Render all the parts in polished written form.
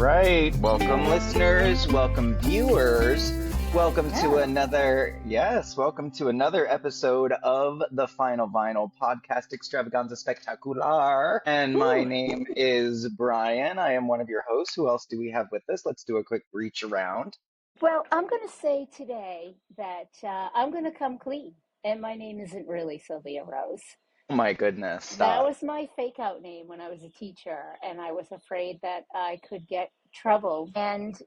right. Welcome, listeners. Welcome, viewers. Welcome to welcome to another episode of the Final Vinyl Podcast Extravaganza Spectacular. And my Ooh. name is Brian. I am one of your hosts. Who else do we have with us? Let's do a quick reach around. Well, I'm going to say today that I'm going to come clean. And my name isn't really Sylvia Rose. Oh my goodness, That stop. was my fake out name when I was a teacher, and I was afraid that I could get trouble. And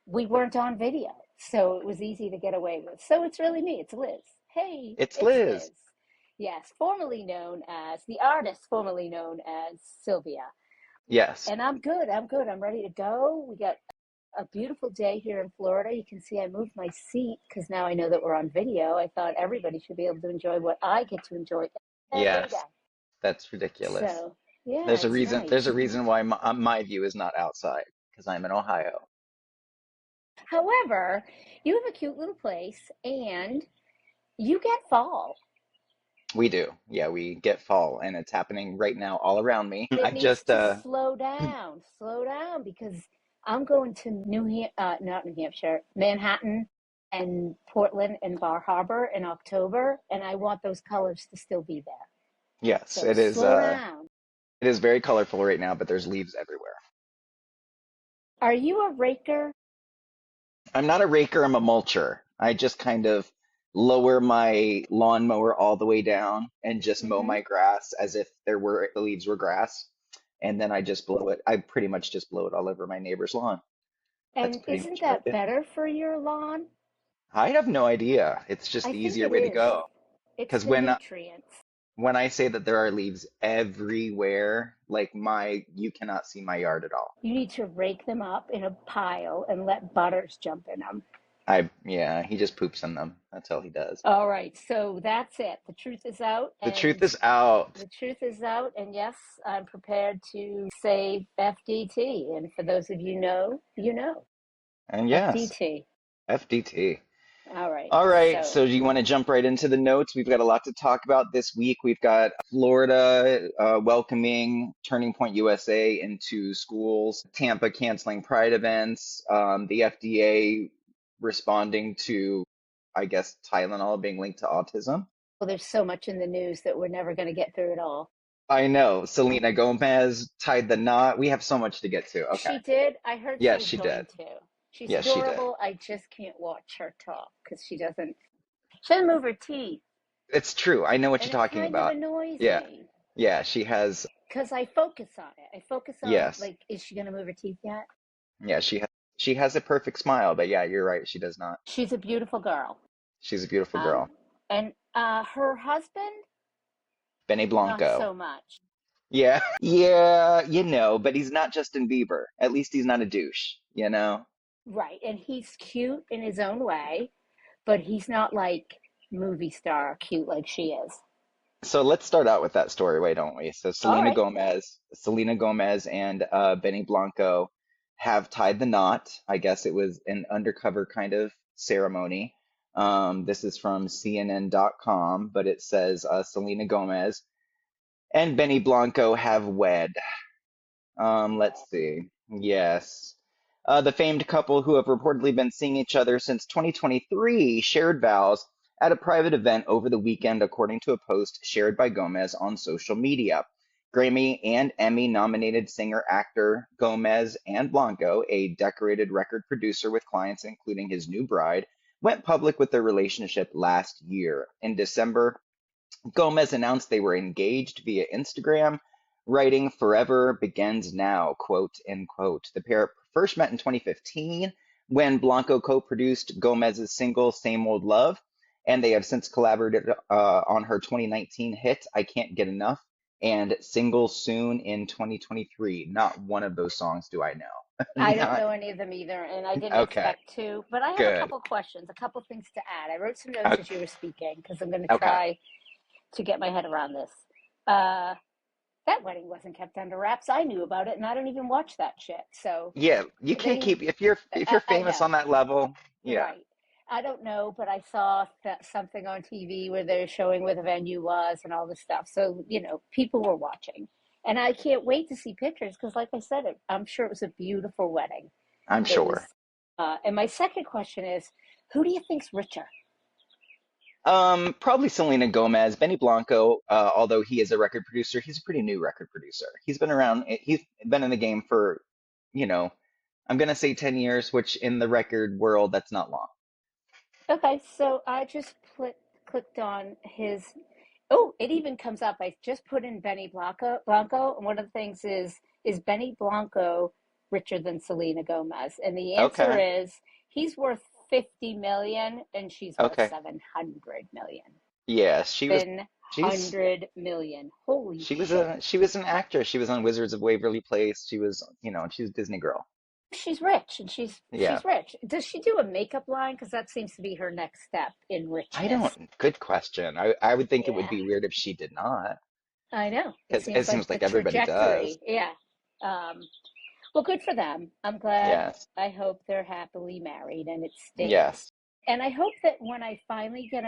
we weren't on video, so it was easy to get away with. So it's really me. It's Liz. Hey, It's it's Liz. Liz. Yes, formerly known as the artist, formerly known as Sylvia. Yes. And I'm good. I'm ready to go. We got a beautiful day here in Florida. You can see I moved my seat because now I know that we're on video. I thought everybody should be able to enjoy what I get to enjoy every Yes. day. That's ridiculous. So, yeah, There's a it's reason. nice. There's a reason why my view is not outside because I'm in Ohio. However, you have a cute little place and you get fall. We do. Yeah, we get fall, and it's happening right now all around me. I It needs just to slow down because I'm going to not New Hampshire, Manhattan and Portland and Bar Harbor in October, and I want those colors to still be there. yes, So it is. slow down. It is very colorful right now, but there's leaves everywhere. Are you a raker? I'm not a raker. I'm a mulcher. I just kind of lower my lawnmower all the way down and just mow Mm-hmm. my grass as if the leaves were grass, and then I just blow it. I pretty much just blow it all over my neighbor's lawn. That's And pretty isn't much what that I do. better for your lawn? I have no idea. It's just I the think easier it way to is. go. It's Because the nutrients. when I say that there are leaves everywhere, like you cannot see my yard at all. You need to rake them up in a pile and let Butters jump in them. Yeah, he just poops in them. That's all he does. All right, so that's it. The truth is out, The truth and is out. yes, I'm prepared to say FDT. And for those of you know, you know. And yes, FDT. FDT. All right, All right, so so do you want to jump right into the notes? We've got a lot to talk about this week. We've got Florida welcoming Turning Point USA into schools, Tampa canceling Pride events, the FDA responding to, I guess, Tylenol being linked to autism. well, there's so much in the news that we're never going to get through it all. I know. Selena Gomez tied the knot. We have so much to get to. Okay. She did. I heard she Yes, was she did. going to. She's Yes, she did. adorable. I just can't watch her talk because she doesn't move her teeth. It's true. I know what And you're it talking kind of about. annoys Yeah. me Yeah, she has. because I focus on it. I focus on, Yes. like, is she going to move her teeth yet? Yeah, she has a perfect smile, but yeah, you're right. She does not. She's a beautiful girl. She's a beautiful Um, girl. and her husband, Benny not Blanco. so much. Yeah. Yeah, but he's not Justin Bieber. At least he's not a douche, Right. And he's cute in his own way, but he's not like movie star cute like she is. So let's start out with that story, why don't we? So All right. Selena Gomez and Benny Blanco have tied the knot. I guess it was an undercover kind of ceremony. This is from CNN.com, but it says Selena Gomez and Benny Blanco have wed. Let's see. Yes. The famed couple who have reportedly been seeing each other since 2023 shared vows at a private event over the weekend, according to a post shared by Gomez on social media. Grammy and Emmy nominated singer actor Gomez and Blanco, a decorated record producer with clients including his new bride, went public with their relationship last year. In December, Gomez announced they were engaged via Instagram, writing "Forever begins now," quote, end quote. The pair first met in 2015 when Blanco co-produced Gomez's single "Same Old Love," and they have since collaborated on her 2019 hit "I Can't Get Enough" and "Single Soon" in 2023. Not one of those songs do I know. I don't Not know any of them either, and I didn't okay. expect to. But I have a Good. couple questions, a couple things to add. I wrote some notes Okay. as you were speaking because I'm going to Okay. try to get my head around this. That wedding wasn't kept under wraps. I knew about it, and I don't even watch that shit. So Yeah, you can't they, keep if you're I famous on know, that level. Yeah. right? I don't know, but I saw that something on TV where they're showing where the venue was and all this stuff. So people were watching. And I can't wait to see pictures because, like I said, I'm sure it was a beautiful wedding. I'm It was, sure. and my second question is, who do you think's richer? Probably Selena Gomez. Benny Blanco, although he is a record producer, he's a pretty new record producer. He's been around, he's been in the game for, you know, I'm gonna say 10 years, which in the record world, that's not long. Okay, so I just clicked on his. Oh, it even comes up. I just put in Benny Blanco, and one of the things is Benny Blanco richer than Selena Gomez? And the answer Okay, is he's worth 50 million and she's worth okay. 700 million. Yeah, she's 700 million. Holy shit. she was an actress. She was on Wizards of Waverly Place. She was, she's a Disney girl. She's rich and Yeah. she's rich. Does she do a makeup line? Because that seems to be her next step in I richness. don't, good question. I would think it would Yeah. be weird if she did not, I know. It because it seems like seems the like everybody does. trajectory. Yeah. Um, well, good for them. I'm glad. Yes. I hope they're happily married and it stays. Yes. And I hope that when I finally get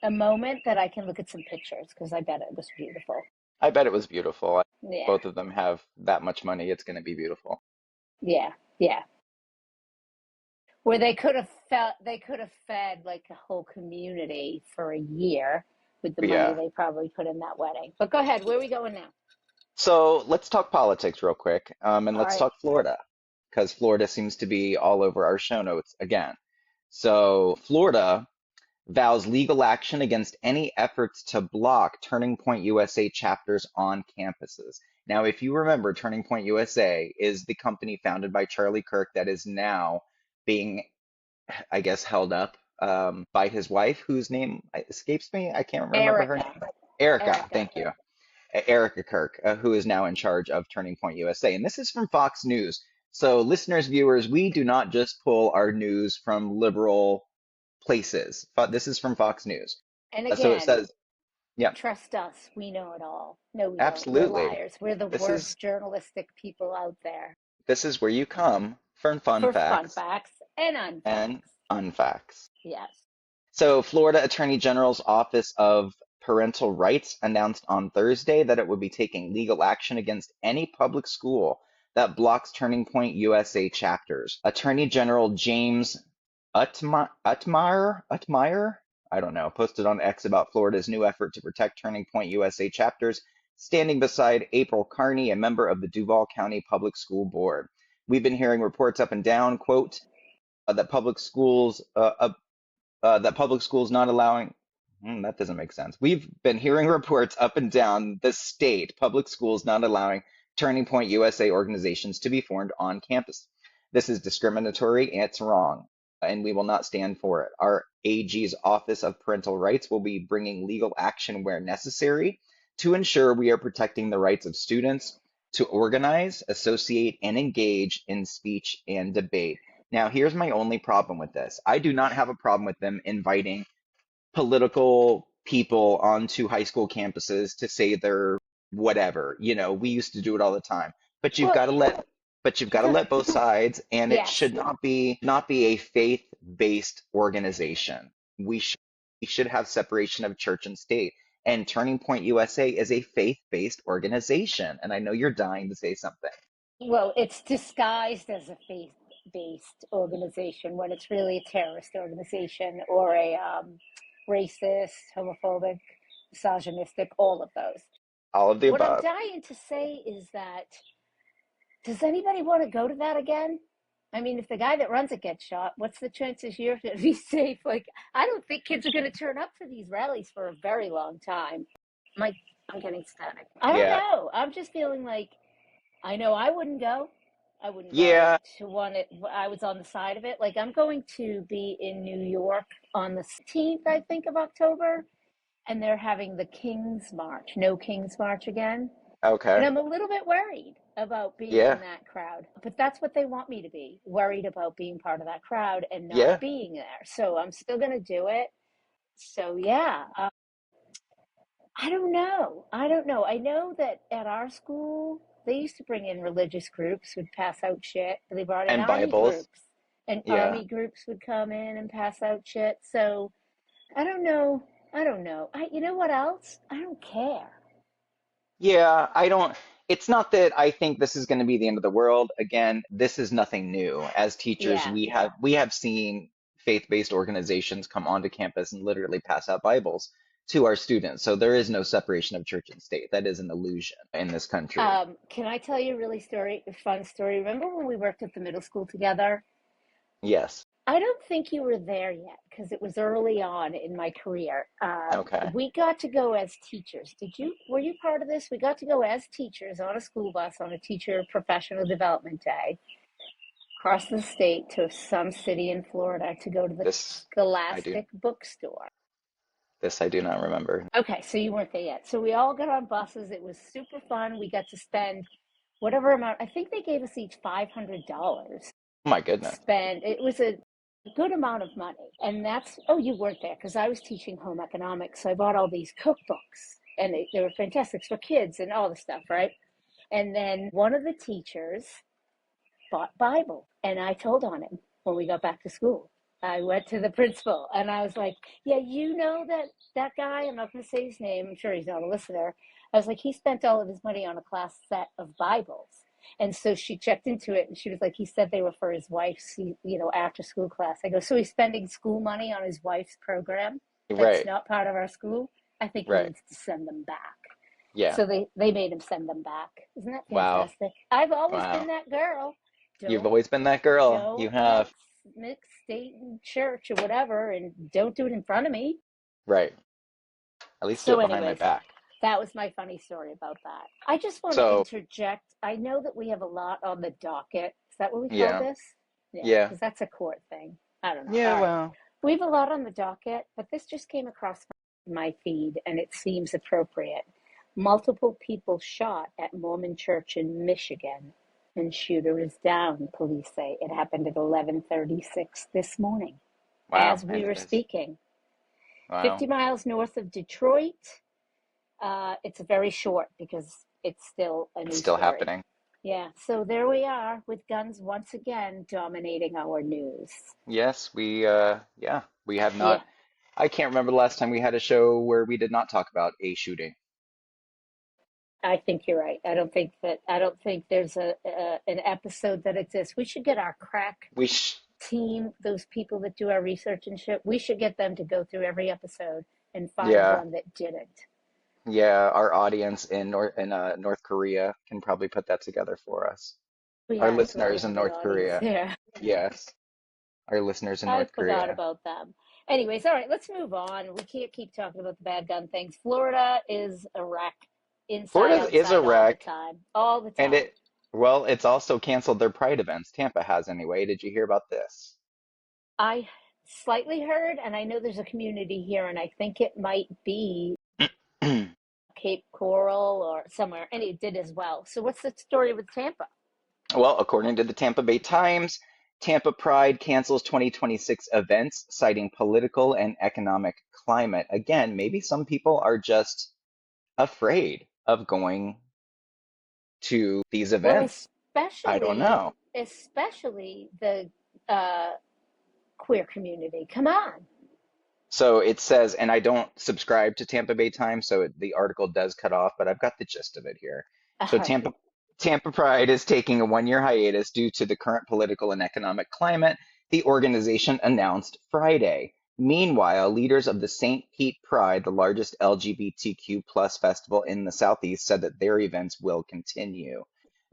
a moment that I can look at some pictures because I bet it was beautiful. I bet it was beautiful. Yeah. Both of them have that much money. It's going to be beautiful. Yeah. Yeah. Where they could have fed like a whole community for a year with the money Yeah. they probably put in that wedding. But go ahead. Where are we going now? So let's talk politics real quick, and All let's right. talk Florida, because Florida seems to be all over our show notes again. So Florida vows legal action against any efforts to block Turning Point USA chapters on campuses. Now, if you remember, Turning Point USA is the company founded by Charlie Kirk that is now being, I guess, held up by his wife, whose name escapes me. I can't remember her Erica. name. Erica, Erica. thank you. Erica Kirk, who is now in charge of Turning Point USA. And this is from Fox News. So, listeners, viewers, we do not just pull our news from liberal places. But this is from Fox News. And So it again, says, yeah, trust us. We know it all. No, we don't. We're absolutely. liars. We're the This is worst journalistic people out there this is where you come for fun for fun facts facts and and unfacts. unfacts. Yes. So, Florida Attorney General's Office of Parental Rights announced on Thursday that it would be taking legal action against any public school that blocks Turning Point USA chapters. Attorney General James Utmire, I don't know, posted on X about Florida's new effort to protect Turning Point USA chapters, standing beside April Carney, a member of the Duval County Public School Board. We've been hearing reports up and down, quote, that public schools not allowing, that doesn't make sense. We've been hearing reports up and down the state, public schools not allowing Turning Point USA organizations to be formed on campus. This is discriminatory and it's wrong, and we will not stand for it. Our AG's Office of Parental Rights will be bringing legal action where necessary to ensure we are protecting the rights of students to organize, associate, and engage in speech and debate. Now, here's my only problem with this. I do not have a problem with them inviting political people onto high school campuses to say their whatever. We used to do it all the time. But you've Well, got to let but you've got to for, let both sides, and it yes. should not be a faith-based organization. We should have separation of church and state. And Turning Point USA is a faith-based organization. And I know you're dying to say something. Well, it's disguised as a faith-based organization when it's really a terrorist organization or a racist, homophobic, misogynistic, all of those. All of the What I'm above. dying to say is that does anybody want to go to that again? I mean, if the guy that runs it gets shot, what's the chances you're going to be safe? Like, I don't think kids are going to turn up for these rallies for a very long time. My, I'm getting static. I don't Yeah. know. I'm just feeling like I know I wouldn't go. I wouldn't go Yeah. to one. I was on the side of it. Like I'm going to be in New York on the 16th, I think, of October, and they're having the King's March, no King's March again. And Okay. I'm a little bit worried about being in Yeah. that crowd. But that's what they want me to be, worried about being part of that crowd and not Yeah. being there. So I'm still going to do it. So yeah, I don't know. I don't know. I know that at our school, they used to bring in religious groups, would pass out shit. They brought in And army Bibles. groups, and Yeah. army groups would come in and pass out shit. So I don't know. I don't know. You know what else? I don't care. Yeah, I don't, it's not that I think this is going to be the end of the world. Again, this is nothing new. As teachers, Yeah. we have seen faith-based organizations come onto campus and literally pass out Bibles to our students. So there is no separation of church and state. That is an illusion in this country. Can I tell you a really fun story? Remember when we worked at the middle school together? Yes. I don't think you were there yet because it was early on in my career. Okay. We got to go as teachers. Were you part of this? We got to go as teachers on a school bus on a teacher professional development day across the state to some city in Florida to go to the This I do Scholastic bookstore. this I do not remember. Okay, so you weren't there yet. So we all got on buses. It was super fun. We got to spend whatever amount, I think they gave us each $500. Oh my goodness. Spend, it was a good amount of money. And oh, you weren't there because I was teaching home economics. So I bought all these cookbooks and they were fantastic for kids and all the stuff, right? And then one of the teachers bought Bible. And I told on him when we got back to school. I went to the principal and I was like, yeah, you know that guy, I'm not going to say his name. I'm sure he's not a listener. I was like, he spent all of his money on a class set of Bibles. And so she checked into it and she was like, he said they were for his wife's, after school class. I go, so he's spending school money on his wife's program that's Right. not part of our school? I think he Right. needs to send them back. Yeah. So they made him send them back. Isn't that Wow. fantastic? I've always been Wow. that girl. You've Don't always been that girl. You don't have. mix state and church or whatever, and don't do it in front of me. Right. At least do So, it behind my anyways, back. that was my funny story about that. I just want to So, interject. I know that we have a lot on the docket. Is that what we call yeah. this? Yeah, Yeah. because that's a court thing. I don't know. Yeah, All right. well. We have a lot on the docket, but this just came across my feed and it seems appropriate. Multiple people shot at Mormon church in Michigan and shooter is down, police say. It happened at 11:36 this morning Wow. as we And were it is. speaking. 50 Wow. miles north of Detroit. It's very short because it's still a It's news still story. happening. Yeah, so there we are with guns once again dominating our news. Yes, yeah, we have Yeah, not. I can't remember the last time we had a show where we did not talk about a shooting. I think you're right. I don't think there's an episode that exists. We should get our crack We sh team, those people that do our research and shit. We should get them to go through every episode and find yeah, one that didn't. yeah, our audience in North Korea can probably put that together for us. We Our actually listeners have in an North audience Korea. there. Yes, our listeners in I North forgot Korea. about them. Anyways, all right, let's move on. We can't keep talking about the bad gun things. Florida is a wreck, inside, Florida is a outside, all the wreck, time. All the and time. it's also canceled their Pride events. Tampa has anyway. Did you hear about this? I slightly heard, and I know there's a community here, and I think it might be Cape Coral or somewhere, and it did as well. So, what's the story with Tampa? Well, according to the Tampa Bay Times, Tampa Pride cancels 2026 events, citing political and economic climate. Again, maybe some people are just afraid of going to these Well, events. I don't know. especially the uh, queer community. Come on. So it says, and I don't subscribe to Tampa Bay Times, so the article does cut off, but I've got the gist of it here. All So right. Tampa Pride is taking a 1 year hiatus due to the current political and economic climate, the organization announced Friday. Meanwhile, leaders of the St. Pete Pride, the largest LGBTQ plus festival in the Southeast, said that their events will continue.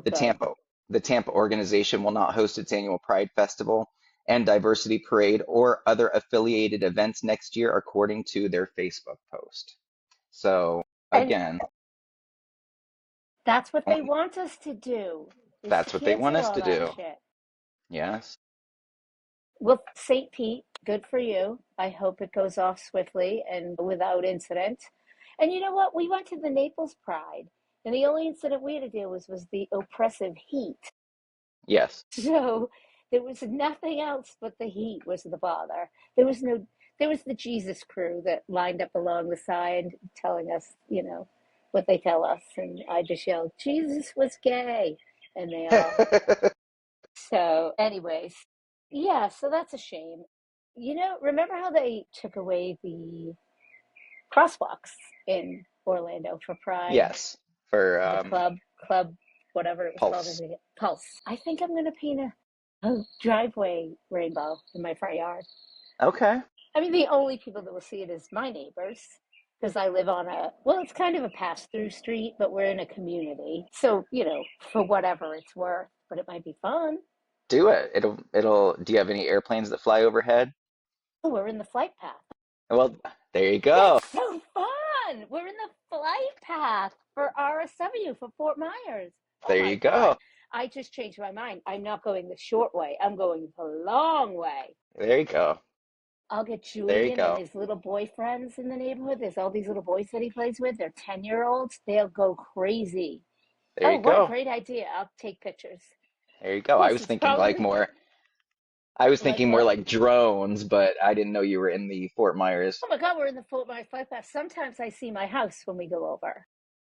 The Good. Tampa the Tampa organization will not host its annual Pride Festival and Diversity Parade or other affiliated events next year, according to their Facebook post. So And again, that's what they want us to do, is to that's what they want cancel us all to that do. shit. Yes. Well, St. Pete, good for you. I hope it goes off swiftly and without incident. And you know what? We went to the Naples Pride, and the only incident we had to deal with was the oppressive heat. Yes. So there was nothing else but the heat was the bother. There was no, there was the Jesus crew that lined up along the side telling us, what they tell us. And I just yelled, Jesus was gay. And they all, so, anyways, yeah, so that's a shame. Remember how they took away the crosswalks in Orlando for Pride? Yes. for the club, whatever it was called. I Pulse. think Pulse. I think I'm gonna paint a driveway rainbow in my front yard. Okay. I mean, the only people that will see it is my neighbors because I live on well, it's kind of a pass through street, but we're in a community. So, for whatever it's worth, but it might be fun. Do it. Do you have any airplanes that fly overhead? Oh, we're in the flight path. Well, there you go. That's so fun. We're in the flight path for RSW for Fort Myers. Oh There my you God. go. I just changed my mind. I'm not going the short way. I'm going the long way. There you go. I'll get There you Julian and go. his little boyfriends in the neighborhood. There's all these little boys that he plays with. They're 10-year-olds. They'll go crazy. There Oh, you what a go. great idea. I'll take pictures. There you Of go. course, it's probably I was like thinking more what? like drones, but I didn't know you were in the Fort Myers. Oh my God, we're in the Fort Myers flight path. Sometimes I see my house when we go over.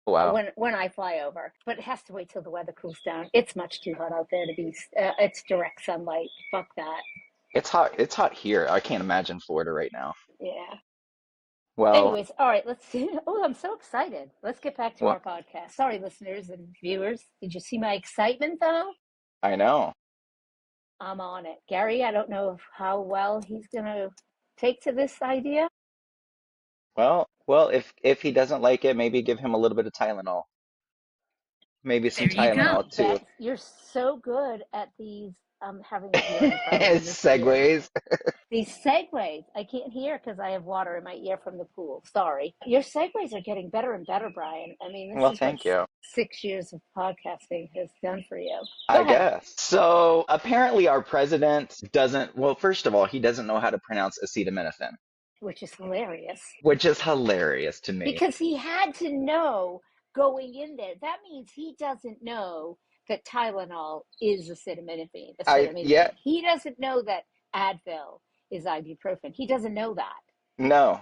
Wow. When I fly over, but it has to wait till the weather cools down. It's much too hot out there to be. It's direct sunlight. Fuck that. It's hot. It's hot here. I can't imagine Florida right now. Yeah. Well, Anyways, all right. Let's see. Oh, I'm so excited. Let's get back to well, our podcast. Sorry, listeners and viewers. Did you see my excitement though? I know. I'm on it, Gary. I don't know how well he's gonna take to this idea. Well, if he doesn't like it, maybe give him a little bit of Tylenol. Maybe some There you go. Tylenol too. You're so good at these. I'm having a hearing problem in this ear. Segues. These segues, I can't hear because I have water in my ear from the pool. Sorry. Your segues are getting better and better, Brian. I mean, this Well, is what thank you. 6 years of podcasting has done for you. Go I ahead. guess. So apparently our president doesn't, well, first of all, he doesn't know how to pronounce acetaminophen, Which is hilarious which is hilarious to me. because he had to know going in there. That means he doesn't know that Tylenol is acetaminophen. Yeah, He doesn't know that Advil is ibuprofen. He doesn't know that. no,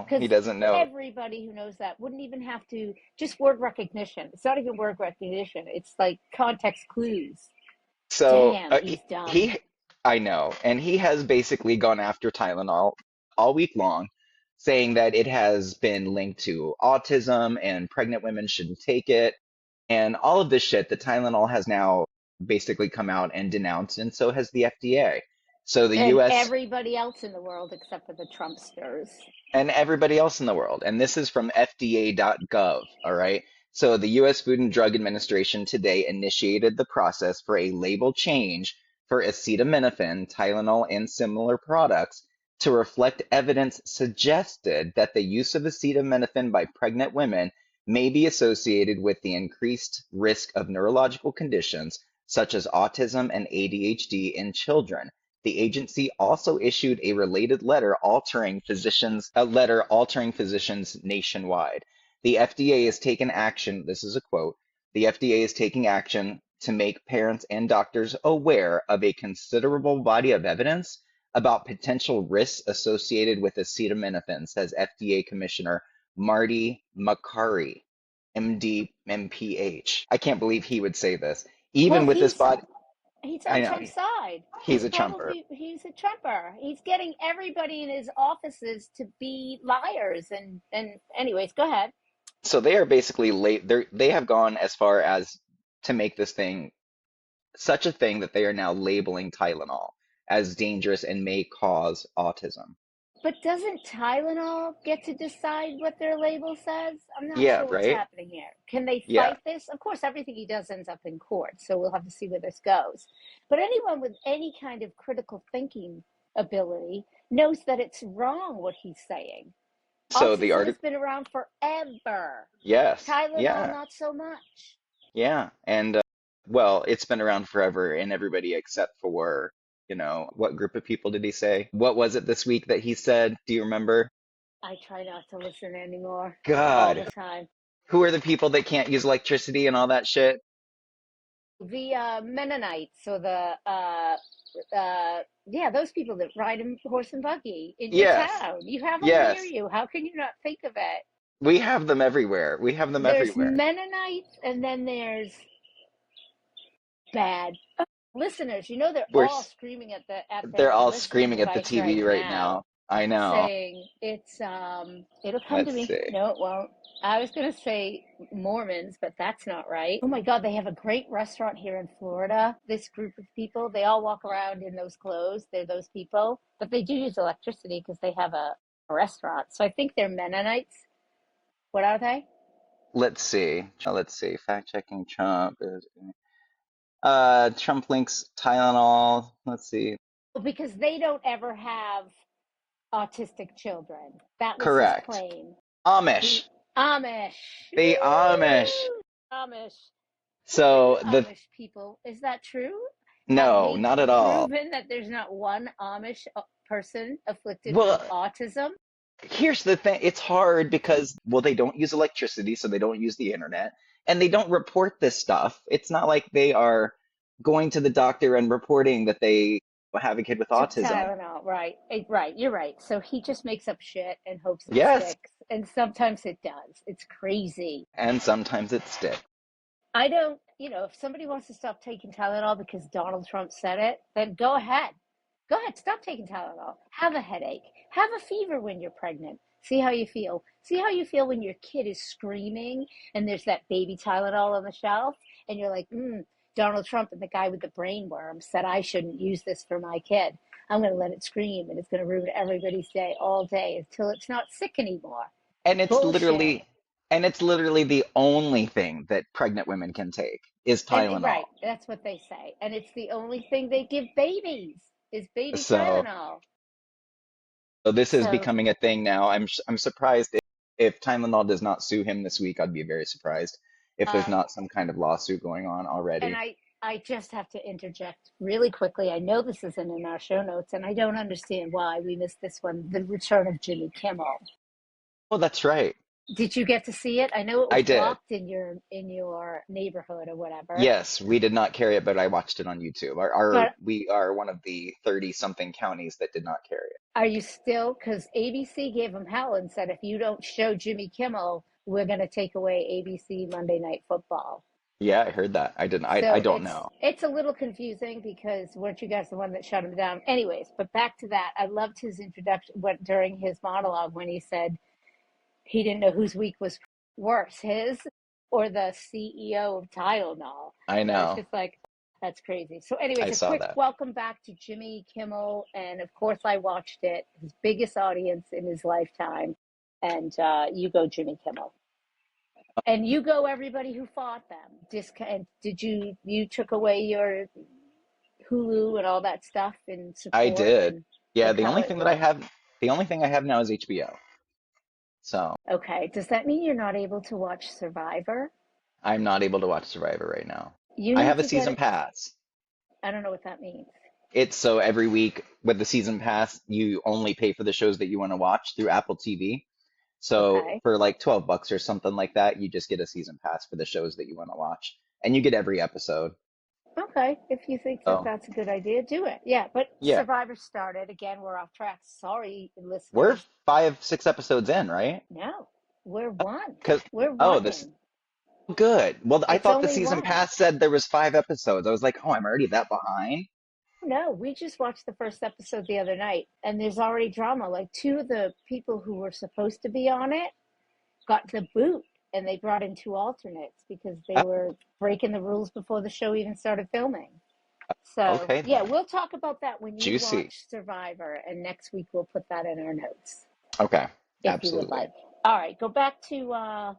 he Because doesn't know. everybody who knows that wouldn't even have to just word recognition. It's not even word recognition. It's like context clues. So Damn, he's dumb. he, I know, and he has basically gone after Tylenol all week long, saying that it has been linked to autism and pregnant women shouldn't take it, and all of this shit that Tylenol has now basically come out and denounced, and so has the FDA. So the And U.S. everybody else in the world except for the Trumpsters. and everybody else in the world. And this is from FDA.gov, all right? So the US Food and Drug Administration today initiated the process for a label change for acetaminophen, Tylenol, and similar products to reflect evidence suggested that the use of acetaminophen by pregnant women may be associated with the increased risk of neurological conditions such as autism and ADHD in children. The agency also issued a letter altering physicians nationwide. The FDA has taken action. This is a quote. The FDA is taking action to make parents and doctors aware of a considerable body of evidence about potential risks associated with acetaminophen, says FDA Commissioner Marty Makary, MD, MPH. I can't believe he would say this. Well, Even with this body, he's I on know, Trump's side. he's a chumper. He's a Trumper. He's getting everybody in his offices to be liars. And anyways, go ahead. So they are basically they have gone as far as to make this thing such a thing that they are now labeling Tylenol as dangerous and may cause autism. But doesn't Tylenol get to decide what their label says? I'm not Yeah, sure what's right? happening here. Can they Yeah. fight this? Of course, everything he does ends up in court, so we'll have to see where this goes. But anyone with any kind of critical thinking ability knows that it's wrong what he's saying. So the Autism has article, been around forever. yes, Tylenol, yeah, not so much. yeah, and well, it's been around forever, and everybody except for, what group of people did he say? What was it this week that he said? Do you remember? I try not to listen anymore all the God, time. who are the people that can't use electricity and all that shit? The Mennonites or yeah, those people that ride a horse and buggy in your Yes, town. You have them near yes. you. How can you not think of it? We have them everywhere. We have them There's everywhere. Mennonites and then there's bad listeners. They're We're all screaming at they're their all listening screaming at the device TV right right now, now. I know. saying it'll come to Let's me. see. No, it won't. I was going to say Mormons, but that's not right. Oh my God, they have a great restaurant here in Florida. This group of people, they all walk around in those clothes. They're those people, but they do use electricity because they have a restaurant. So I think they're Mennonites. What are they? Let's see. Let's see. Fact checking Trump. Trump links Tylenol. Let's see. Well, because they don't ever have autistic children. That was his Correct. claim. He Amish. Amish. The Amish. Woo! Amish. Who are So you the Amish people? Is that true? Have no, they not at all. proven that there's not one Amish person afflicted with Well, autism? here's the thing. It's hard because, well, they don't use electricity, so they don't use the internet, and they don't report this stuff. It's not like they are going to the doctor and reporting that they have a kid with Took autism. Tylenol, right? Right, you're right. So he just makes up shit and hopes it Yes, sticks. And sometimes it does. It's crazy. and sometimes it sticks. I don't, if somebody wants to stop taking Tylenol because Donald Trump said it, then go ahead. Go ahead, stop taking Tylenol. Have a headache. Have a fever when you're pregnant. See how you feel. See how you feel when your kid is screaming and there's that baby Tylenol on the shelf and you're like, Donald Trump and the guy with the brain worm said I shouldn't use this for my kid. I'm going to let it scream and it's going to ruin everybody's day all day until it's not sick anymore. And it's Bullshit. literally, and it's literally the only thing that pregnant women can take is And Tylenol. right, that's what they say. And it's the only thing they give babies is baby So, Tylenol. so this is So, becoming a thing now. I'm surprised if Tylenol does not sue him this week. I'd be very surprised if there's uh, not some kind of lawsuit going on and already. I just have to interject really quickly. I know this isn't in our show notes, and I don't understand why we missed this one. The return of Jimmy Kimmel. Oh, that's right. Did you get to see it? I know it I was did. blocked in your neighborhood or whatever, Yes, we did not carry it, but I watched it on YouTube. but We are one of the 30 something counties that did not carry it. are you still? Because ABC gave them hell and said if you don't show Jimmy Kimmel, we're going to take away ABC Monday Night Football. Yeah, I heard that. I didn't. I So don't it's know. it's a little confusing because weren't you guys the one that shut him down? Anyways, but back to that. I loved his introduction during his monologue when he said he didn't know whose week was worse, his or the CEO of Tylenol. I And I was know. just like, that's crazy. So, anyways, I a saw quick that. welcome back to Jimmy Kimmel. And of course, I watched it, his biggest audience in his lifetime. And you go, Jimmy Kimmel. And you go, everybody who fought them. And did you took away your Hulu and all that stuff in I support did. and Yeah, look how it went. the only thing I have now is HBO. So Okay, does that mean you're not able to watch Survivor? I'm not able to watch Survivor right now. You I need have a to get season it. pass. I don't know what that means. It's so every week with the season pass, you only pay for the shows that you want to watch through Apple TV. So Okay. for like 12 bucks or something like that, you just get a season pass for the shows that you want to watch. And you get every episode. Okay, if you think that So that's a good idea, do it. Yeah, but yeah, Survivor started. Again, we're off track. Sorry, we're listeners. 5, 6 episodes in, right? No, we're one. Because We're oh, this running. good. Well, I It's thought the only season one. pass said there was 5 episodes. I was like, oh, I'm already that behind. No, we just watched the first episode the other night, and there's already drama. Like two of the people who were supposed to be on it got the boot, and they brought in two alternates because they Oh, were breaking the rules before the show even started filming. So, okay yeah, then. we'll talk about that when you Juicy. watch Survivor, and next week we'll put that in our notes Okay, if you would absolutely. like. All right, go back to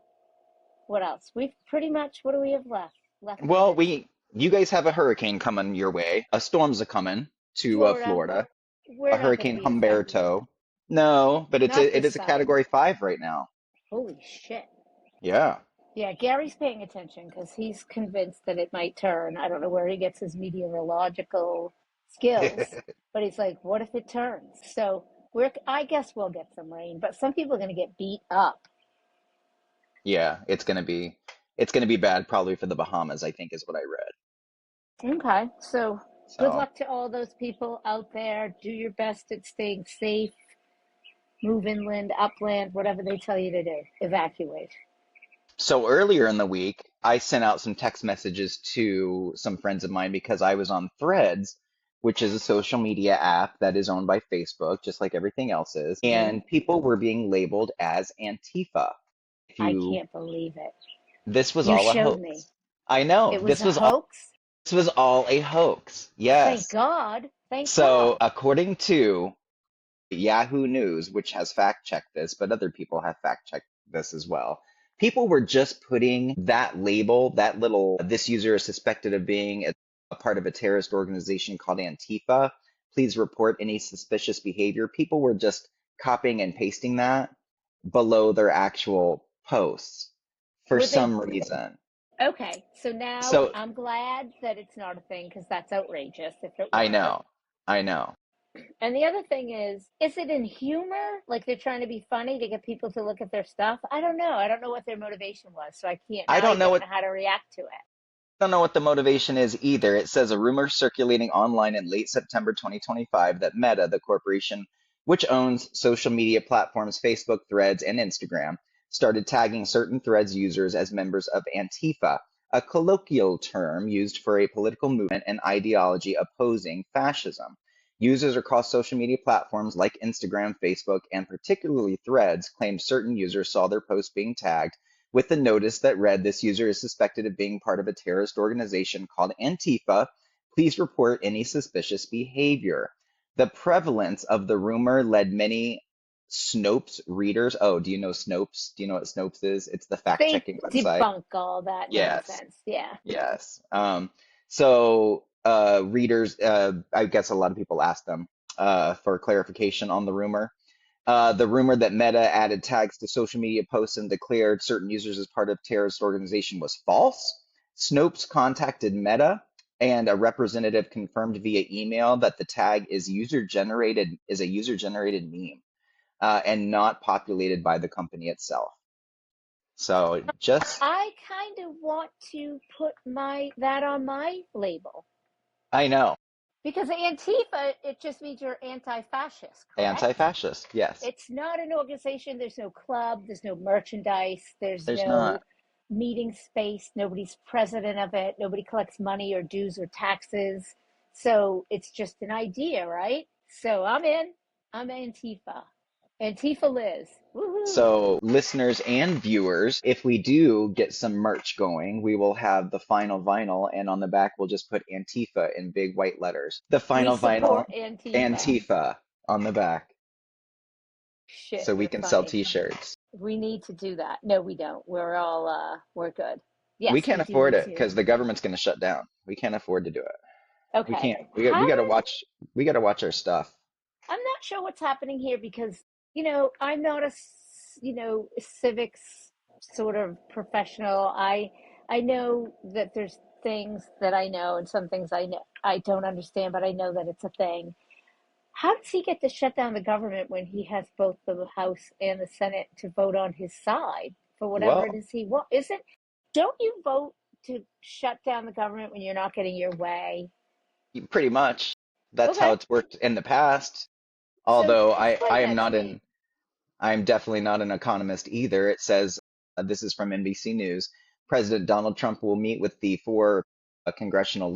what else? We've pretty much, what do we have left? Left of Well, this. you guys have a hurricane coming your way. A storm's a coming to Florida, Florida. A we're not going to hurricane be affected. Humberto. No, but Not it this is a side. category 5 right now. Holy shit. Yeah. Yeah, Gary's paying attention because he's convinced that it might turn. I don't know where he gets his meteorological skills, but he's like, what if it turns? So I guess we'll get some rain, but some people are going to get beat up. Yeah, it's gonna be bad probably for the Bahamas, I think is what I read. Okay, so good So luck to all those people out there. Do your best at staying safe. Move inland, upland, whatever they tell you to do. Evacuate. so earlier in the week, I sent out some text messages to some friends of mine because I was on Threads, which is a social media app that is owned by Facebook, just like everything else is, Mm. and people were being labeled as Antifa. If I you, can't believe it. this was You all a showed me. hoax. I know It was a hoax. this was all a hoax. Thank Yes. God. Thank So God. according to Yahoo News, which has fact checked this, but other people have fact checked this as well. People were just putting that label, that little, this user is suspected of being a part of a terrorist organization called Antifa. Please report any suspicious behavior. People were just copying and pasting that below their actual posts for Were they some reason. okay? So now So I'm glad that it's not a thing because that's outrageous if it I were. know, I know. And the other thing is it in humor? Like they're trying to be funny to get people to look at their stuff? I don't know. I don't know what their motivation was. So I can't, I now I don't know don't what know how to react to it. don't know what the motivation is either. It says a rumor circulating online in late September 2025 that Meta, the corporation which owns social media platforms Facebook, Threads, and Instagram, started tagging certain Threads users as members of Antifa, a colloquial term used for a political movement and ideology opposing fascism. Users across social media platforms like Instagram, Facebook, and particularly Threads claimed certain users saw their posts being tagged with the notice that read, "This user is suspected of being part of a terrorist organization called Antifa. Please report any suspicious behavior." The prevalence of the rumor led many Snopes readers. Oh, do you know Snopes? Do you know what Snopes is? It's the They fact-checking website. debunk all that Yes, nonsense. Yeah. yes. Readers, I guess a lot of people asked them for clarification on the rumor. The rumor that Meta added tags to social media posts and declared certain users as part of terrorist organization was false. Snopes contacted Meta, and a representative confirmed via email that the tag is a user generated meme and not populated by the company itself. So just I kind of want to put my that on my label I know, because Antifa it just means you're anti-fascist, correct? anti-fascist. Yes, It's not an organization. There's no club. There's no merchandise. There's there's not. no meeting space. Nobody's president of it. Nobody collects money or dues or taxes. So it's just an idea, right? So I'm in. I'm Antifa. Antifa Liz. Woohoo. So, listeners and viewers, if we do get some merch going, we will have the final vinyl, and on the back, we'll just put Antifa in big white letters. The We final vinyl, support Antifa. Antifa on the back, Shit, so we you're can sell funny. t-shirts. We need to do that. No, we don't. We're all we're good. We Yes, can't we do afford need it to. because the government's going to shut down. We can't afford to do it. We Okay. can't. We How got to is watch. We got to watch our stuff. I'm not sure what's happening here because, I'm not a civics sort of professional. I know that there's things that I know and some things I know I don't understand, but I know that it's a thing. How does he get to shut down the government when he has both the House and the Senate to vote on his side for whatever it Well, is he wants? Isn't don't you vote to shut down the government when you're not getting your way? pretty much. That's how Okay, it's worked in the past. so Although I explain am that to not me. in I'm definitely not an economist either. It says, this is from NBC News, President Donald Trump will meet with the four top congressional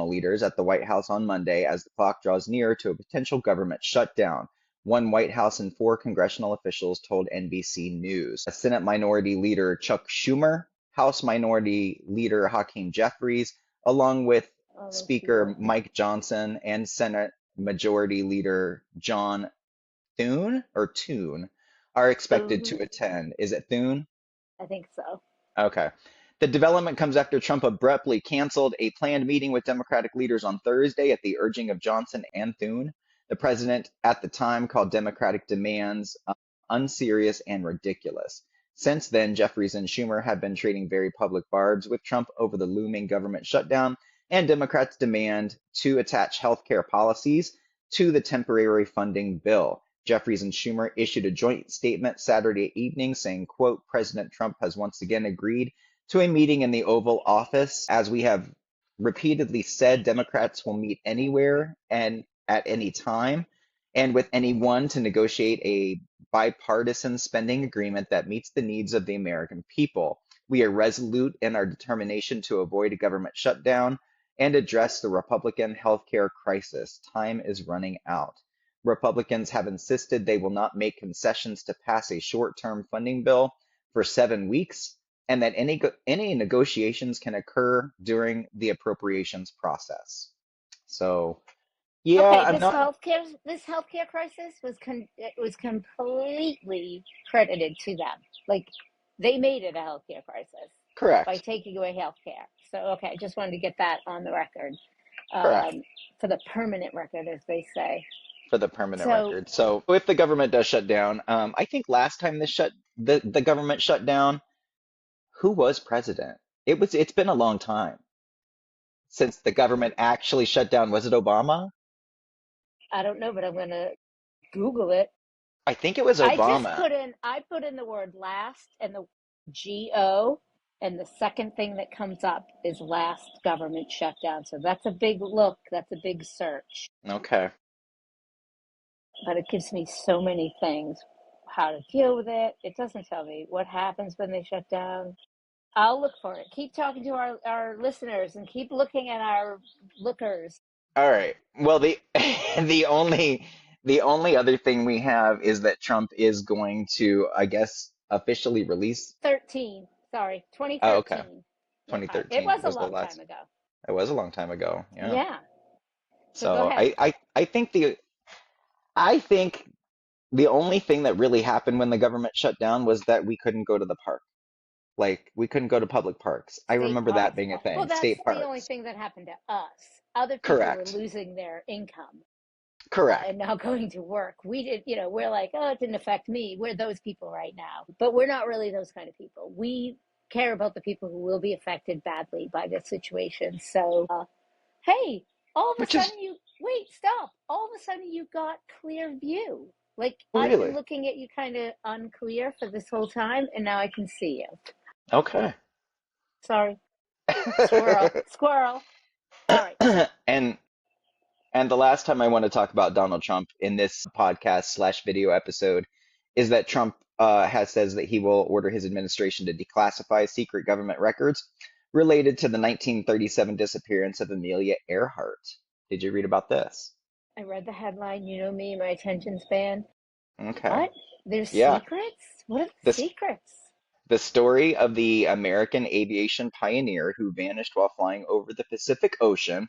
leaders at the White House on Monday as the clock draws near to a potential government shutdown. One White House and four congressional officials told NBC News. Senate Minority Leader Chuck Schumer, House Minority Leader Hakeem Jeffries, along with All those Speaker people. Mike Johnson and Senate Majority Leader John Thune are expected to Boom. attend. Is it Thune? I think so. Okay. The development comes after Trump abruptly canceled a planned meeting with Democratic leaders on Thursday at the urging of Johnson and Thune. The president at the time called Democratic demands unserious and ridiculous. Since then, Jeffries and Schumer have been trading very public barbs with Trump over the looming government shutdown and Democrats' demand to attach health care policies to the temporary funding bill. Jeffries and Schumer issued a joint statement Saturday evening saying, quote, President Trump has once again agreed to a meeting in the Oval Office. As we have repeatedly said, Democrats will meet anywhere and at any time and with anyone to negotiate a bipartisan spending agreement that meets the needs of the American people. We are resolute in our determination to avoid a government shutdown and address the Republican healthcare crisis. Time is running out. Republicans have insisted they will not make concessions to pass a short-term funding bill for 7 weeks, and that any negotiations can occur during the appropriations process. So, yeah, Okay, I'm not this healthcare crisis it was completely credited to them. Like they made it a healthcare crisis by correct. taking away healthcare. So okay, I just wanted to get that on the record, Correct. um, for the permanent record, as they say. For the permanent So record. So if the government does shut down, I think last time the government shut down, who was president? It's been a long time since the government actually shut down. Was it Obama? I don't know, but I'm gonna Google it. I think it was Obama. I put in the word last and the GO, and the second thing that comes up is last government shutdown. So that's a big look. That's a big search. Okay. But it gives me so many things. How to deal with it. It doesn't tell me what happens when they shut down. I'll look for it. Keep talking to our listeners and keep looking at our lookers. All right. Well, the the only the only other thing we have is that Trump is going to, I guess, officially release. 13. Sorry, Oh, okay. 2013. Okay. It 2013 was a was the long time last. ago. It was a long time ago. Yeah. Yeah. So go So ahead. I think the only thing that really happened when the government shut down was that we couldn't go to the park. Like we couldn't go to public parks. I State remember that parks. being a Well, thing. that's State the only parks. thing that happened to us. Other people were Correct. losing their income, and Correct. now going to work. We did, we're like, oh, it didn't affect me. We're those people right now. But we're not really those kind of people. We care about the people who will be affected badly by this situation. So, hey, all of a Which is sudden wait, stop. All of a sudden you got clear view. Like I've been really looking at you kind of unclear for this whole time, and now I can see you. okay. Sorry. Squirrel. Squirrel. All right. So And And the last time I want to talk about Donald Trump in this podcast slash video episode is that Trump has says that he will order his administration to declassify secret government records related to the 1937 disappearance of Amelia Earhart. Did you read about this? I read the headline. You know me, my attention span. Okay. What? There's Yeah. secrets? What are the This secrets? The story of the American aviation pioneer who vanished while flying over the Pacific Ocean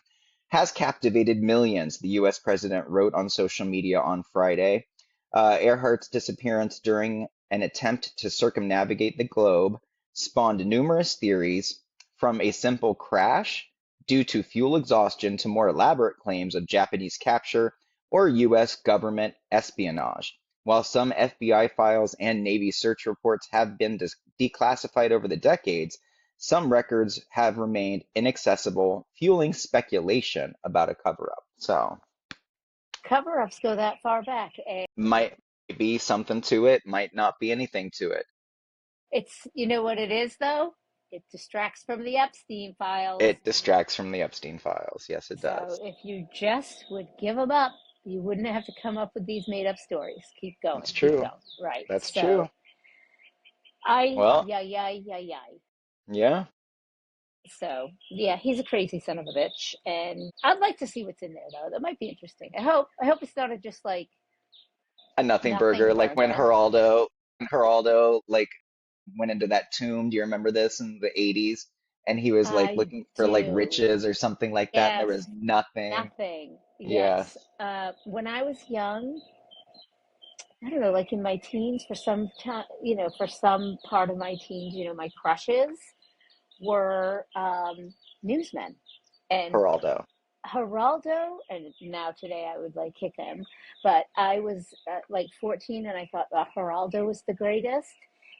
has captivated millions, the US president wrote on social media on Friday. Earhart's disappearance during an attempt to circumnavigate the globe spawned numerous theories, from a simple crash due to fuel exhaustion to more elaborate claims of Japanese capture or US government espionage. While some FBI files and Navy search reports have been declassified over the decades, some records have remained inaccessible, fueling speculation about a cover-up. So, Cover-ups go that far back. might be something to it, might not be anything to it. It's, you know what it is, though? It distracts from the Epstein files. It distracts from the Epstein files. Yes, it So does. if you just would give them up, you wouldn't have to come up with these made up stories. Keep That's going, keep true. going. Right. That's So true. Well, yeah, yeah, yeah, yeah. yeah, So yeah, he's a crazy son of a bitch, and I'd like to see what's in there though. That might be interesting. I hope it's not a just like a nothing nothing burger, like when burger. Geraldo like went into that tomb. Do you remember this in the 80s? And he was like I looking for like do. riches or something like that, and there Yes, was nothing. nothing. Yeah, Yes. When I was young, I don't know, like in my teens, for some time, for some part of my teens, my crushes were newsmen. And Geraldo. Geraldo, and now today I would like kick him, but I was like 14 and I thought Geraldo was the greatest.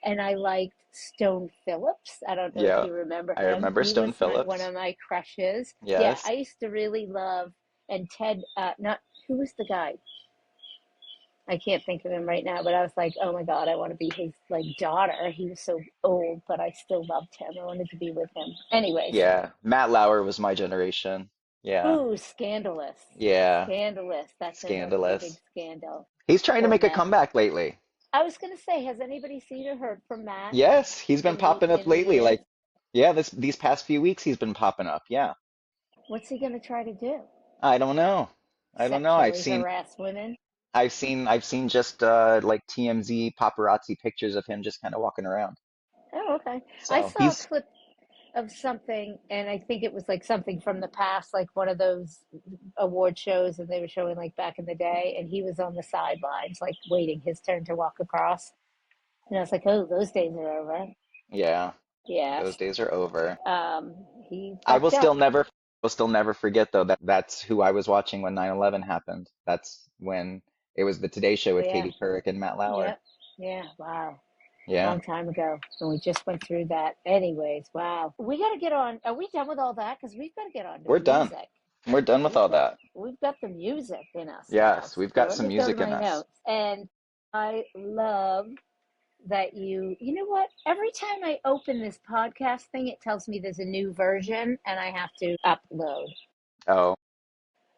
And I liked Stone Phillips. I don't know if Yeah, you remember I him. remember He Stone was one Phillips. of my crushes. Yeah, Yes. I used to really love, and Ted, not, who was the guy? I can't think of him right now, but I was like, oh my God, I want to be his like daughter. He was so old, but I still loved him. I wanted to be with him. Anyways, Yeah. Matt Lauer was my generation. Yeah. ooh, scandalous. Yeah. Scandalous. That turned out to be a big Scandalous. scandal. He's trying to Poor make a Matt. comeback lately. I was gonna say, has anybody seen or heard from Matt Yes, he's been popping up in the lately. news? Like, yeah, this these past few weeks he's been popping up. Yeah. What's he gonna try to do? I don't know. I don't know. I've Sexually seen harass women? I've seen just like TMZ paparazzi pictures of him just kind of walking around. Oh, okay. I So saw a he's clip of something, and I think it was like something from the past, like one of those award shows, and they were showing like back in the day, and he was on the sidelines, like waiting his turn to walk across. And I was like, oh, those days are over. yeah, Yeah. those days are over. He I will fucked up. still never forget though that that's who I was watching when 9/11 happened. That's when it was the Today Show with Yeah. Katie Couric and Matt Lauer. Yep. Yeah. Wow. Yeah, Long time ago. And we just went through that. Anyways, wow. We got to get on. Are we done with all that? Because we've got to get on to we're done. music. We're done with all that. We've got the music in us now. Yes, we've So got let some me go to music in my us. notes. And I love that you know what? Every time I open this podcast thing, it tells me there's a new version and I have to upload. Oh.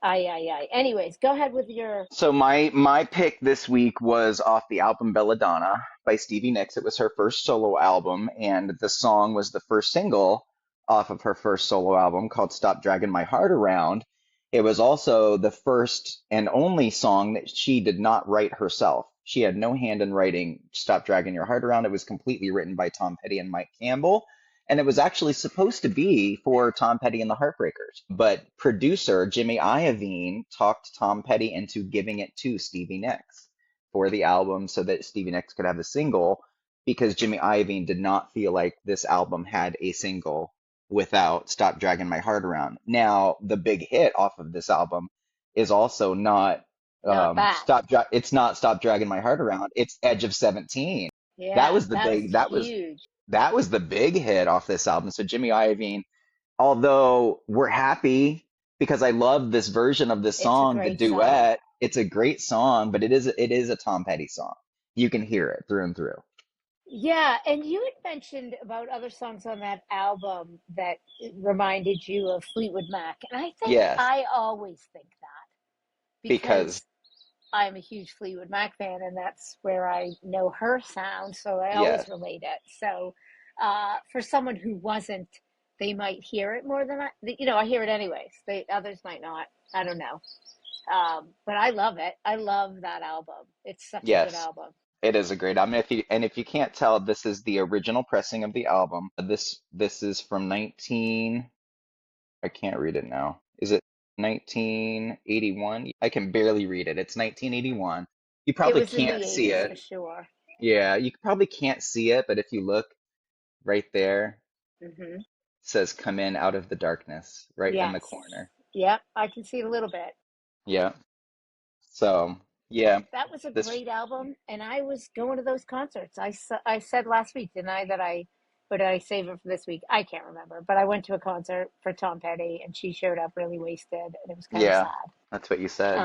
Aye, aye, aye. Anyways, go ahead with your. So my pick this week was off the album Bella Donna by Stevie Nicks. It was her first solo album, and the song was the first single off of her first solo album called Stop Dragging My Heart Around. It was also the first and only song that she did not write herself. She had no hand in writing Stop Dragging Your Heart Around. It was completely written by Tom Petty and Mike Campbell. And it was actually supposed to be for Tom Petty and the Heartbreakers. But producer Jimmy Iovine talked Tom Petty into giving it to Stevie Nicks for the album so that Stevie Nicks could have a single because Jimmy Iovine did not feel like this album had a single without Stop Dragging My Heart Around. Now, the big hit off of this album is also not Not that. it's not Stop Dragging My Heart Around, it's Edge of 17. That Yeah, was the that was big huge. that was the big hit off this album. So Jimmy Iovine, although we're happy because I love this version of this It's a song, the great song. duet, it's a great song, but it is a Tom Petty song. You can hear it through and through. Yeah, and you had mentioned about other songs on that album that reminded you of Fleetwood Mac. And I think Yes, I always think that because because I'm a huge Fleetwood Mac fan, and that's where I know her sound. So I always yes, relate it. So for someone who wasn't, they might hear it more than I hear it anyways. Others might not. I don't know. But I love it. I love that album. It's such a good yes. album. It is a great album. If you can't tell, this is the original pressing of the album. This is from 19. I can't read it now. Is it 1981? I can barely read it. It's 1981. You It probably was in can't the see 80s it. for sure. Yeah, you probably can't see it, but if you look right there, Hmm. it says "Come in out of the darkness" right in the Yes. corner. Yep, I can see it a little bit. Yeah. So, yeah, That was a this great album, and I was going to those concerts. I said last week, didn't I, or did I save it for this week? I can't remember, but I went to a concert for Tom Petty, and she showed up really wasted, and it was kind of yeah, sad. that's what you said.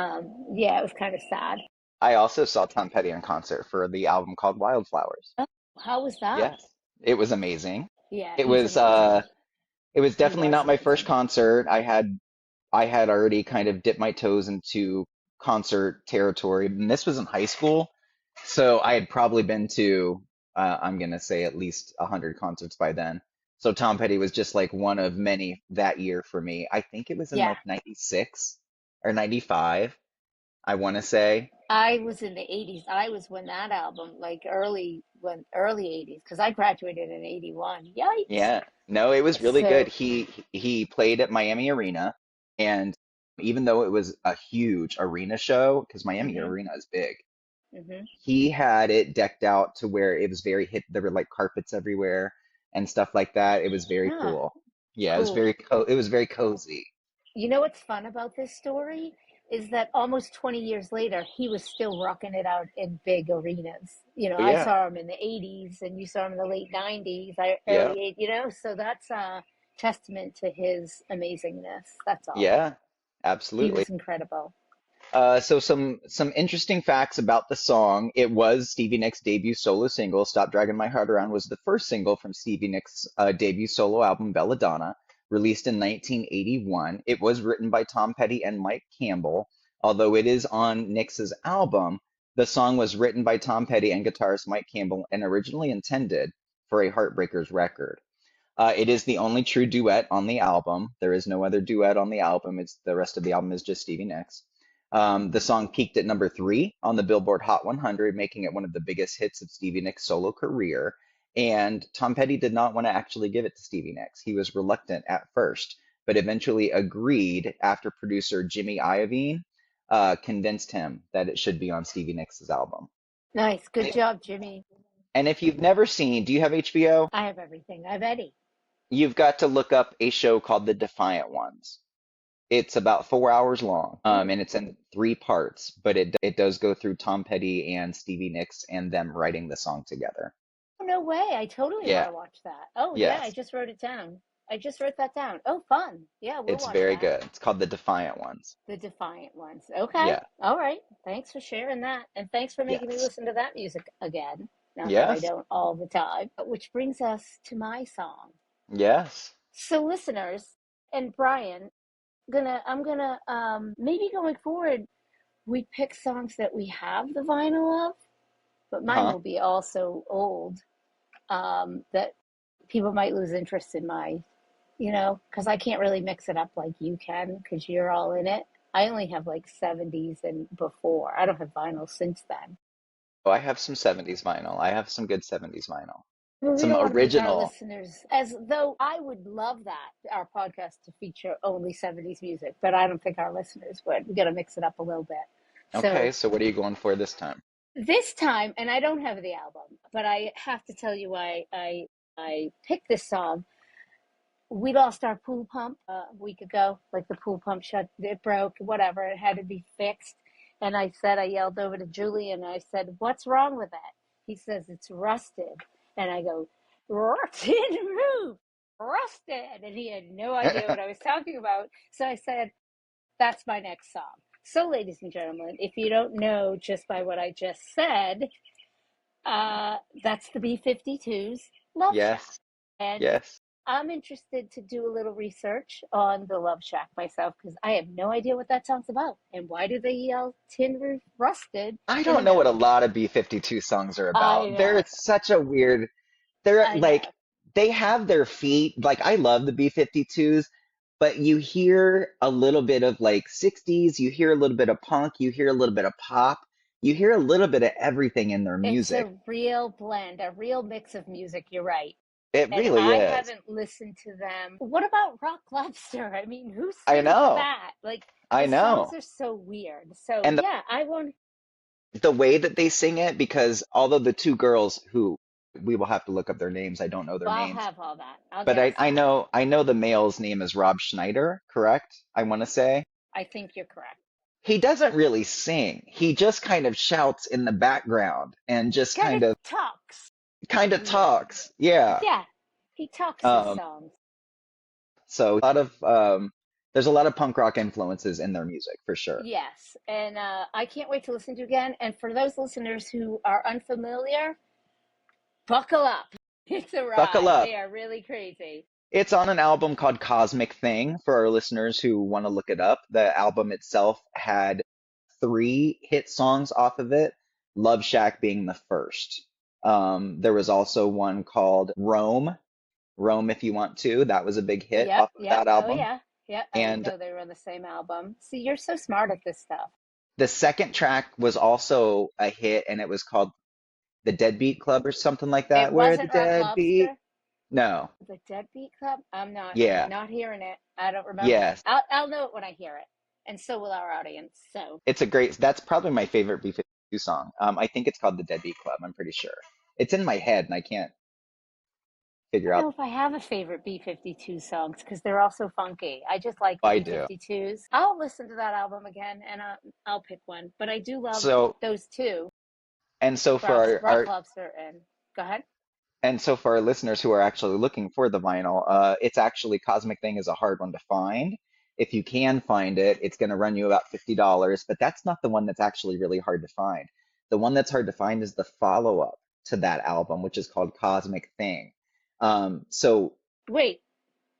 Yeah, it was kind of sad. I also saw Tom Petty in concert for the album called Wildflowers. Oh, how was that? Yes. It was amazing. Yeah, It he's was amazing. it was He definitely was not my first amazing. concert. I had already kind of dipped my toes into concert territory, and this was in high school, so I had probably been to, I'm gonna say at least 100 concerts by then. So Tom Petty was just like one of many that year for me. I think it was in Yeah, like 96 or 95, I want to say. I was in the 80s. I was when that album, like early 80s, because I graduated in 81. Yikes. Yeah, no, it was really good. So, He played at Miami Arena, and even though it was a huge arena show, because Miami hmm Arena is big, hmm he had it decked out to where it was very hit. There were like carpets everywhere and stuff like that. It was very Ah, cool. Yeah, cool. it was very cozy. You know what's fun about this story is that almost 20 years later, he was still rocking it out in big arenas. Oh, I yeah, saw him in the 80s and you saw him in the late 90s, yeah, early 80s, so that's a testament to his amazingness. That's all. yeah, He absolutely. was incredible. So some interesting facts about the song. It was Stevie Nicks' debut solo single. "Stop Dragging My Heart Around" was the first single from Stevie Nicks' debut solo album Bella Donna, released in 1981. It was written by Tom Petty and Mike Campbell. Although it is on Nicks' album, the song was written by Tom Petty and guitarist Mike Campbell and originally intended for a Heartbreakers record. It is the only true duet on the album. There is no other duet on the album. It's the rest of the album is just Stevie Nicks. The song peaked at number three on the Billboard Hot 100, making it one of the biggest hits of Stevie Nicks' solo career. And Tom Petty did not want to actually give it to Stevie Nicks. He was reluctant at first, but eventually agreed after producer Jimmy Iovine convinced him that it should be on Stevie Nicks' album. Nice. And Good if, job, Jimmy. and if you've never seen, do you have HBO? I have everything. I have Eddie. You've got to look up a show called The Defiant Ones. It's about 4 hours long, Ooh. and it's in three parts, but it does go through Tom Petty and Stevie Nicks and them writing the song together. Oh, no way. I totally want Yeah, to watch that. Oh, yeah. I yes, just wrote it down. I just wrote that down. Oh, fun. Yeah, we'll it's watch very that. good. It's called The Defiant Ones. The Defiant Ones. Okay. Yeah, All right. Thanks for sharing that. And thanks for making me yes, listen to that music again. Not that I yes, don't all the time. Which brings us to my song. yes. So listeners and Brian, I'm gonna maybe going forward we pick songs that we have the vinyl of, but mine Uh-huh. will be also old. That people might lose interest in my, because I can't really mix it up like you can because you're all in it. I only have like 70s and before. I don't have vinyl since then. Oh, I have some 70s vinyl. I have some good 70s vinyl. We Some don't want to make our original. listeners, as though I would love that, our podcast to feature only 70s music, but I don't think our listeners would. We got to mix it up a little bit. Okay, So so what are you going for this time? this time, and I don't have the album, but I have to tell you why I picked this song. We lost our pool pump a week ago. Like the pool pump it broke, whatever. It had to be fixed. And I yelled over to Julie and I said, "What's wrong with that?" He says, "It's rusted." And I go, "Rusted roof, rusted." And he had no idea what I was talking about. So I said, "That's my next song." So, ladies and gentlemen, if you don't know just by what I just said, that's the B-52s Love Shack. Yes, And yes. I'm interested to do a little research on the Love Shack myself because I have no idea what that song's about. And why do they yell tin roof rusted I in the don't know what a middle? lot of B-52 songs are I about. They're know. such a weird, they're I like, know. they have their feet. Like, I love the B-52s, but you hear a little bit of like 60s, you hear a little bit of punk, you hear a little bit of pop, you hear a little bit of everything in their It's music. a real blend, a real mix of music. You're right. It And really I is. haven't listened to them. What about Rock Lobster? I mean, who I sings know. that? Like, I the songs know. are so weird. So, And yeah, I won't. the way that they sing it, because although the two girls who we will have to look up their names, I don't know their Well, I'll names, have all that. I'll but get us that. I know the male's name is Rob Schneider, correct? I want to say. I think you're correct. He doesn't really sing. He just kind of shouts in the background and just Kind of talks kind of weird. talks. Yeah. Yeah, he talks his Um, songs. so a lot of there's a lot of punk rock influences in their music for sure. Yes, and I can't wait to listen to again. And for those listeners who are unfamiliar, buckle up. It's a Buckle ride. up. They are really crazy. It's on an album called Cosmic Thing for our listeners who want to look it up. The album itself had three hit songs off of it, Love Shack being the first. There was also one called Rome, Rome If You Want To. That was a big hit Yep, off of yep. that Oh, album. yeah. Yep. I didn't And know they were on the same album. See, you're so smart at this stuff. the second track was also a hit, and it was called The Deadbeat Club or something like that. It Where the wasn't Rock Deadbeat? Lobster, No. the Deadbeat Club. I'm not Yeah. not hearing it. I don't remember. Yes. I'll know it when I hear it, and so will our audience. So It's a great, that's probably my favorite B-52 song. I think it's called The Deadbeat Club, I'm pretty sure. It's in my head and I can't I figure don't out know if I have a favorite B-52 songs because they're all so funky. I just like the why I do. B-52s. I'll listen to that album again and I'll pick one. But I do love So, those two, and so for Rock Lobster and go ahead. and so for our listeners who are actually looking for the vinyl, it's actually Cosmic Thing is a hard one to find. If you can find it, it's going to run you about $50, but that's not the one that's actually really hard to find. The one that's hard to find is the follow-up to that album, which is called Cosmic Thing. So Wait,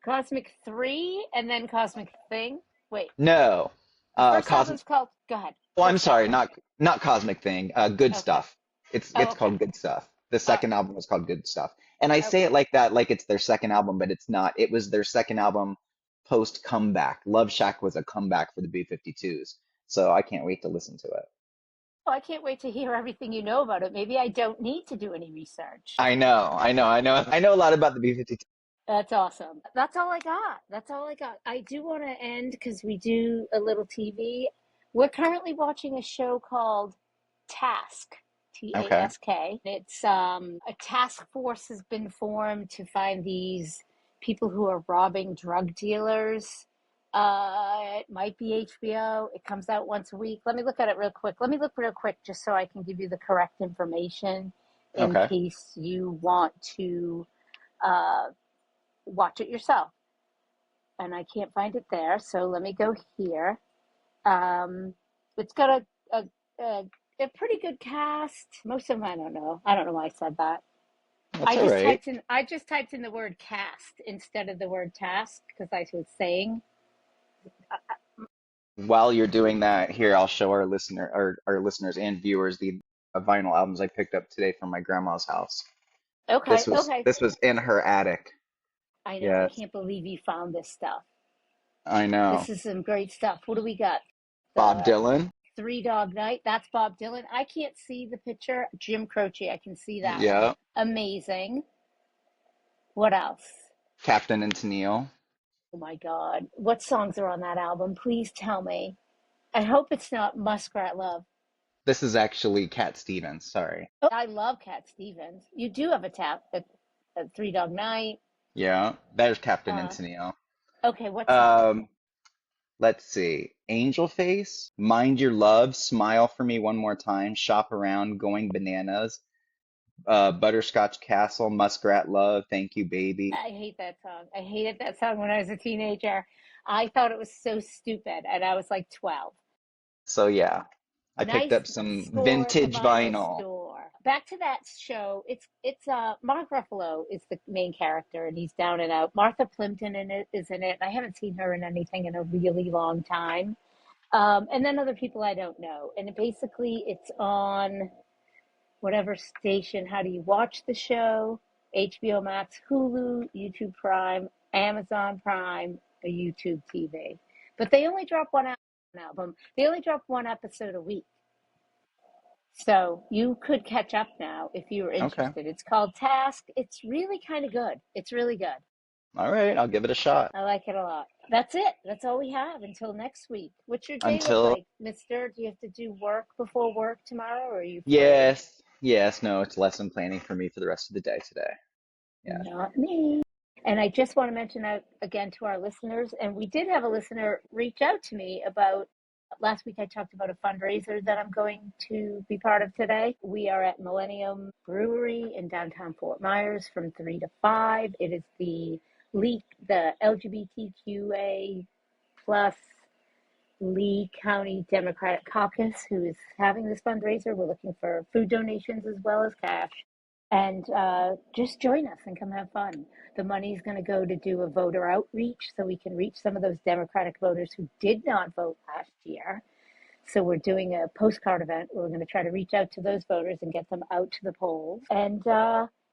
Cosmic 3 and then Cosmic Thing? Wait, no, the first Cosmic. album's called, go ahead, Oh, I'm first sorry, album. not Cosmic Thing. Good Okay. Stuff. Oh, It's okay. called Good Stuff. The All second album was called Good Stuff. And I right. say Okay. it like that, like it's their second album, but it's not. It was their second album post comeback. Love Shack was a comeback for the B-52s. So I can't wait to listen to it. Oh, I can't wait to hear everything you know about it. Maybe I don't need to do any research. I know a lot about the B-52. That's awesome. That's all I got. That's all I got. I do want to end because we do a little TV. We're currently watching a show called Task, Okay. Task. It's a task force has been formed to find these people who are robbing drug dealers. It might be HBO. It comes out once a week. Let me look at it real quick. Let me look real quick just so I can give you the correct information in Okay. case you want to uh, watch it yourself. And I can't find it there, so let me go here. Um, it's got a, a pretty good cast. Most of them I don't know. I don't know why I said that. That's all right. I just typed in the word cast instead of the word task because I was saying While you're doing that, here I'll show our listeners and viewers the vinyl albums I picked up today from my grandma's house. okay, okay. This was in her attic. I know. I Yes, can't believe you found this stuff. I know. This is some great stuff. What do we got? Bob The Dylan. Three Dog Night. That's Bob Dylan. I can't see the picture. Jim Croce. I can see that one. Yeah. Amazing. What else? Captain and Tennille. Oh my God. What songs are on that album? Please tell me. I hope it's not Muskrat Love. This is actually Cat Stevens. Sorry. Oh, I love Cat Stevens. You do have a Three Dog Night. Yeah, there's Captain and Uh, Tennille. okay, what song? Um, let's see. Angel Face, Mind Your Love, Smile for Me One More Time, Shop Around, Going Bananas, Butterscotch Castle, Muskrat Love, Thank You Baby. I hate that song. I hated that song when I was a teenager. I thought it was so stupid, and I was like 12. So yeah, I picked Nice up some score at the vintage vinyl vinyl. store. Back to that show. It's Mark Ruffalo is the main character, and he's down and out. Martha Plimpton is in it. I haven't seen her in anything in a really long time. And then other people I don't know. And basically, it's on whatever station. How do you watch the show? HBO Max, Hulu, YouTube Prime, Amazon Prime, or YouTube TV. But they only drop one album. They only drop one episode a week. So you could catch up now if you were Okay. interested. It's called Task. It's really kind of good. It's really good. All right, I'll give it a shot. I like it a lot. That's it. That's all we have until next week. What's your day look Until, like, mister? Do you have to do work before work tomorrow, or are you free? yes, no, it's lesson planning for me for the rest of the day today. Yeah. Not me. And I just want to mention out again to our listeners, and we did have a listener reach out to me about last week. I talked about a fundraiser that I'm going to be part of today. We are at Millennium Brewery in downtown Fort Myers from 3 to 5. It is the LGBTQA plus Lee County Democratic Caucus who is having this fundraiser. We're looking for food donations as well as cash. And just join us and come have fun. The money is going to go to do a voter outreach so we can reach some of those Democratic voters who did not vote last year. So we're doing a postcard event. We're going to try to reach out to those voters and get them out to the polls. And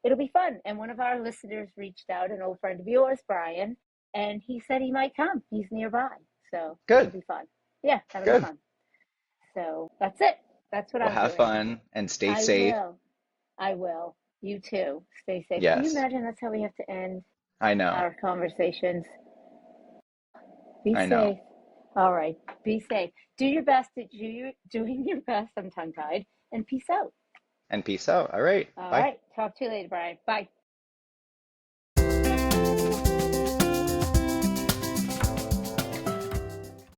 it'll be fun. And one of our listeners reached out, an old friend of yours, Brian, and he said he might come. He's nearby. So Good, it'll be fun. Yeah, that'll be good. fun. So that's it. That's what Well, I'm have doing. fun and stay I safe. will. I will. You too. Stay safe. Can you Yes, imagine that's how we have to end I know, our conversations? Be I know. safe. All right. Be safe. Do your best. Doing your best. I'm tongue tied. And peace out. And peace out. All right, All bye. right. Talk to you later, Brian. Bye.